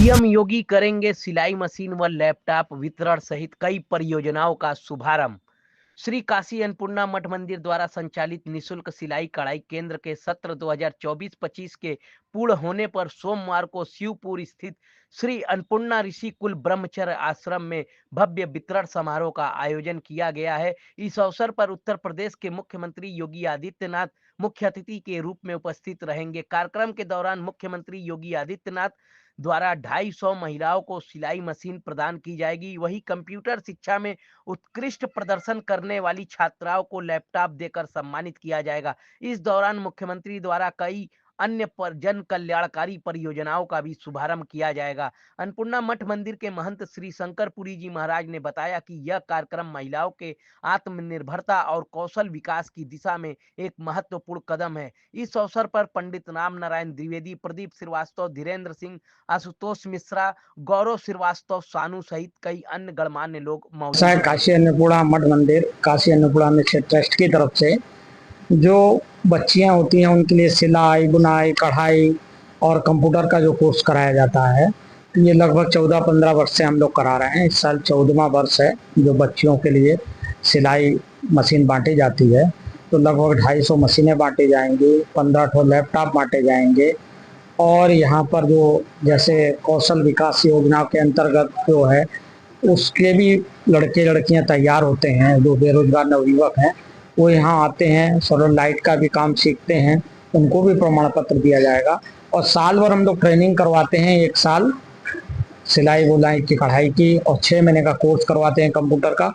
PM योगी करेंगे सिलाई machine व लैपटॉप वितरण सहित कई परियोजनाओं का शुभारंभ। श्री काशी अन्नपूर्णा मठ मंदिर द्वारा संचालित निशुल्क सिलाई कढ़ाई केंद्र के सत्र 2024-25 के पूर्ण होने पर सोमवार को शिवपुर स्थित श्री अन्नपूर्णा ऋषि कुल ब्रह्मचर्य आश्रम में भव्य वितरण समारोह का आयोजन किया गया है। इस अवसर पर उत्तर प्रदेश के मुख्यमंत्री योगी आदित्यनाथ मुख्य अतिथि के रूप में उपस्थित रहेंगे। कार्यक्रम के दौरान मुख्यमंत्री योगी आदित्यनाथ द्वारा 250 महिलाओं को सिलाई मशीन प्रदान की जाएगी। वहीं कंप्यूटर शिक्षा में उत्कृष्ट प्रदर्शन करने वाली छात्राओं को लैपटॉप देकर सम्मानित किया जाएगा। इस दौरान मुख्यमंत्री द्वारा कई अन्य जन कल्याणकारी परियोजनाओं का भी शुभारंभ किया जाएगा। अन्नपूर्णा मठ मंदिर के महंत श्री शंकरपुरी जी महाराज ने बताया कि यह कार्यक्रम महिलाओं के आत्मनिर्भरता और कौशल विकास की दिशा में एक महत्वपूर्ण कदम है। इस अवसर पर पंडित राम नारायण द्विवेदी, प्रदीप श्रीवास्तव, धीरेन्द्र सिंह, आशुतोष मिश्रा, गौरव श्रीवास्तव, सानू सहित कई अन्य गणमान्य लोग मौजूद हैं। काशी अन्नपूर्णा मठ मंदिर काशी अन्नपूर्णा मिशन ट्रस्ट की तरफ से जो बच्चियां होती हैं उनके लिए सिलाई, बुनाई, कढ़ाई और कंप्यूटर का जो कोर्स कराया जाता है, ये लगभग 14-15 वर्ष से हम लोग करा रहे हैं। इस साल 14वां वर्ष है जो बच्चियों के लिए सिलाई मशीन बांटी जाती है। तो लगभग 250 मशीनें बांटी जाएंगी, 15 ठो लैपटॉप बांटे जाएंगे और यहाँ पर जो जैसे कौशल विकास योजना के अंतर्गत जो है उसके भी लड़के लड़कियाँ तैयार होते हैं। जो बेरोजगार नवयुवक हैं वो यहाँ आते हैं, सोलर लाइट का भी काम सीखते हैं, उनको भी प्रमाण पत्र दिया जाएगा। और साल भर हम लोग ट्रेनिंग करवाते हैं, 1 साल सिलाई बुनाई की, कढ़ाई की, और 6 महीने का कोर्स करवाते हैं कंप्यूटर का।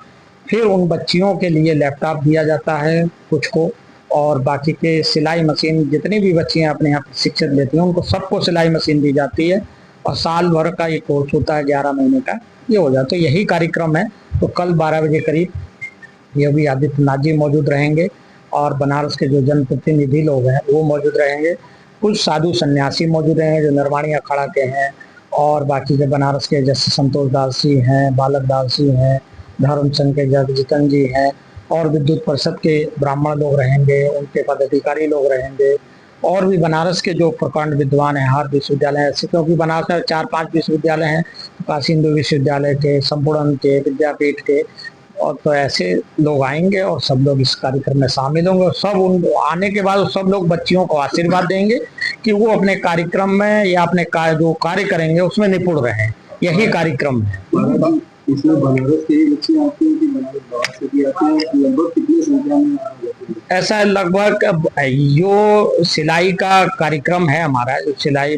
फिर उन बच्चियों के लिए लैपटॉप दिया जाता है कुछ को, और बाकी के सिलाई मशीन जितनी भी बच्चियाँ अपने यहाँ शिक्षित लेती हैं उनको सबको सिलाई मशीन दी जाती है। और साल भर का ये कोर्स होता है, 11 महीने का ये हो जाता है। यही कार्यक्रम है। तो कल 12 बजे करीब योगी आदित्यनाथ जी मौजूद रहेंगे और बनारस के जो जनप्रतिनिधि लोग हैं वो मौजूद रहेंगे। कुछ साधु सन्यासी मौजूद रहेंगे जो निर्वाणी अखाड़ा के हैं, और बाकी के बनारस के जैसे संतोष दास जी हैं, बालक दास जी हैं, धर्म संघ के जगजीतन जी हैं, और विद्युत परिषद के ब्राह्मण लोग रहेंगे, उनके पदाधिकारी लोग रहेंगे, और भी बनारस के जो प्रकांड विद्वान हैं, हर विश्वविद्यालय ऐसे, क्योंकि बनारस में 4-5 विश्वविद्यालय हैं, काशी हिंदू विश्वविद्यालय के, संपूर्ण के, विद्यापीठ के, और तो ऐसे लोग आएंगे और सब लोग इस कार्यक्रम में शामिल होंगे। और सब उन आने के बाद सब लोग बच्चियों को आशीर्वाद देंगे कि वो अपने कार्यक्रम में या अपने जो कार्य करेंगे उसमें निपुण रहे। यही कार्यक्रम है। इसमें बनारस के बच्चे आते हैं कि बनारस बाहर से भी आते हैं? लगभग कितनी संख्या में ऐसा है, लगभग जो सिलाई का कार्यक्रम है हमारा, जो सिलाई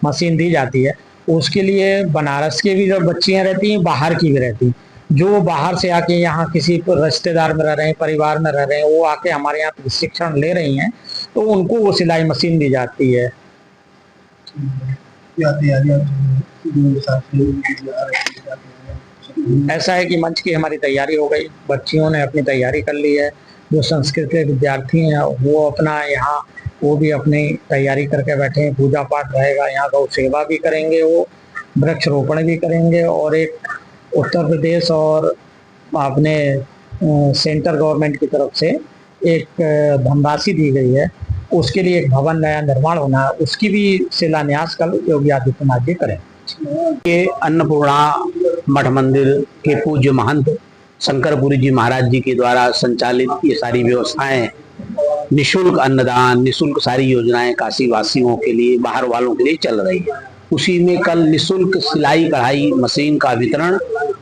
मशीन दी जाती है उसके लिए बनारस की भी जो बच्चियां रहती हैं, बाहर की भी रहती हैं। जो बाहर से आके यहाँ किसी रिश्तेदार में रह रहे हैं, परिवार में रह रहे हैं, वो आके हमारे यहाँ प्रशिक्षण ले रही हैं, तो उनको वो सिलाई मशीन दी जाती है। ऐसा है कि मंच की हमारी तैयारी हो गई, बच्चियों ने अपनी तैयारी कर ली है। जो संस्कृत के विद्यार्थी हैं वो अपना यहाँ वो भी अपनी तैयारी करके बैठे हैं। पूजा पाठ रहेगा, यहाँ गौ सेवा भी करेंगे, वो वृक्षारोपण भी करेंगे, और एक उत्तर प्रदेश और अपने सेंट्रल गवर्नमेंट की तरफ से एक धनराशि दी गई है, उसके लिए एक भवन नया निर्माण होना है, उसकी भी शिलान्यास कल योगी आदित्यनाथ जी करें। ये अन्नपूर्णा मठ मंदिर के पूज्य महंत शंकरपुरी जी महाराज जी के द्वारा संचालित ये सारी व्यवस्थाएं, निशुल्क अन्नदान, निशुल्क सारी योजनाएं काशी वासियों के लिए, बाहर वालों के लिए चल रही है। उसी में कल निशुल्क सिलाई कढ़ाई मशीन का वितरण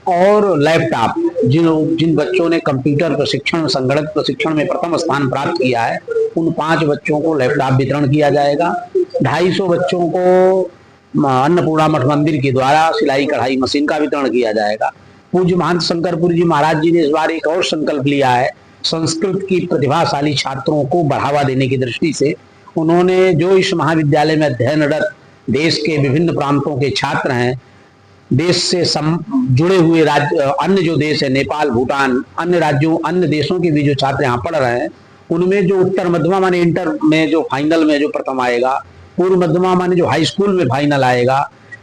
और लैपटॉप, जिन बच्चों ने कंप्यूटर प्रशिक्षण, संगणक प्रशिक्षण में प्रथम स्थान प्राप्त किया है, उन 5 बच्चों को लैपटॉप वितरण किया जाएगा। 250 बच्चों को अन्नपूर्णा मठ मंदिर के द्वारा सिलाई कढ़ाई मशीन का वितरण किया जाएगा। पूज्य महंत शंकरपुरी जी महाराज जी ने इस बार एक और संकल्प लिया है। संस्कृत की प्रतिभाशाली छात्रों को बढ़ावा देने की दृष्टि से उन्होंने, जो इस महाविद्यालय में अध्ययनरत देश के विभिन्न प्रांतों के छात्र हैं, देश से जुड़े हुए राज्य, अन्य जो देश है, नेपाल, भूटान, अन्य राज्यों, अन्य देशों के भी जो छात्र यहाँ पढ़ रहे हैं, उनमें जो उत्तर मध्यमा माने इंटर में जो फाइनल में जो प्रथम आएगा, पूर्व मध्यमा माने जो हाई स्कूल में फाइनल आएगा,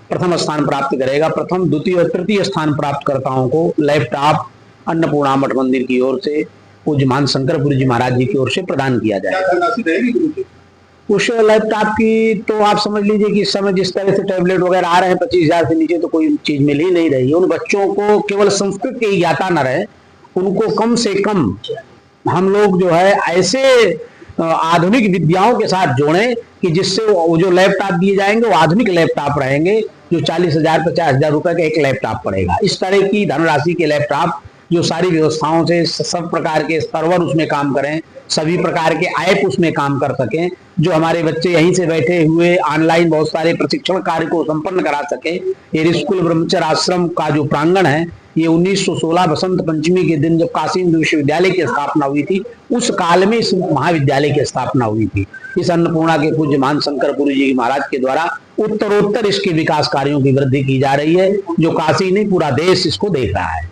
प्रथम स्थान प्राप्त करेगा, प्रथम, द्वितीय और तृतीय स्थान प्राप्त करताओं को लैपटॉप अन्नपूर्णा मठ मंदिर की ओर से, पूज्य महंत शंकरपुरी जी महाराज जी की ओर से प्रदान किया जाएगा। उस लैपटॉप की तो आप समझ लीजिए कि इस समय जिस तरह से टैबलेट वगैरह आ रहे हैं 25,000 से नीचे तो कोई चीज मिल ही नहीं रही है। उन बच्चों को केवल संस्कृत की ज्ञाता न रहे, उनको कम से कम हम लोग जो है ऐसे आधुनिक विद्याओं के साथ जोड़ें कि जिससे वो जो लैपटॉप दिए जाएंगे वो आधुनिक लैपटॉप रहेंगे, जो 40,000 50,000 रुपए का एक लैपटॉप पड़ेगा। इस तरह की धनराशि के लैपटॉप जो सारी व्यवस्थाओं से सब प्रकार के सर्वर उसमें काम करें, सभी प्रकार के ऐप उसमें काम कर सकें, जो हमारे बच्चे यहीं से बैठे हुए ऑनलाइन बहुत सारे प्रशिक्षण कार्य को संपन्न करा सके। ये ऋषिकुल ब्रह्मचर्य आश्रम का जो प्रांगण है, ये 1916 बसंत पंचमी के दिन जब काशी हिंदू विश्वविद्यालय की स्थापना हुई थी, उस काल में इस महाविद्यालय की स्थापना हुई थी। इस अन्नपूर्णा के पूज्य महान शंकरपुरी जी महाराज के द्वारा उत्तरोत्तर इसके विकास कार्यों की वृद्धि की जा रही है, जो काशी नहीं पूरा देश इसको देख रहा है।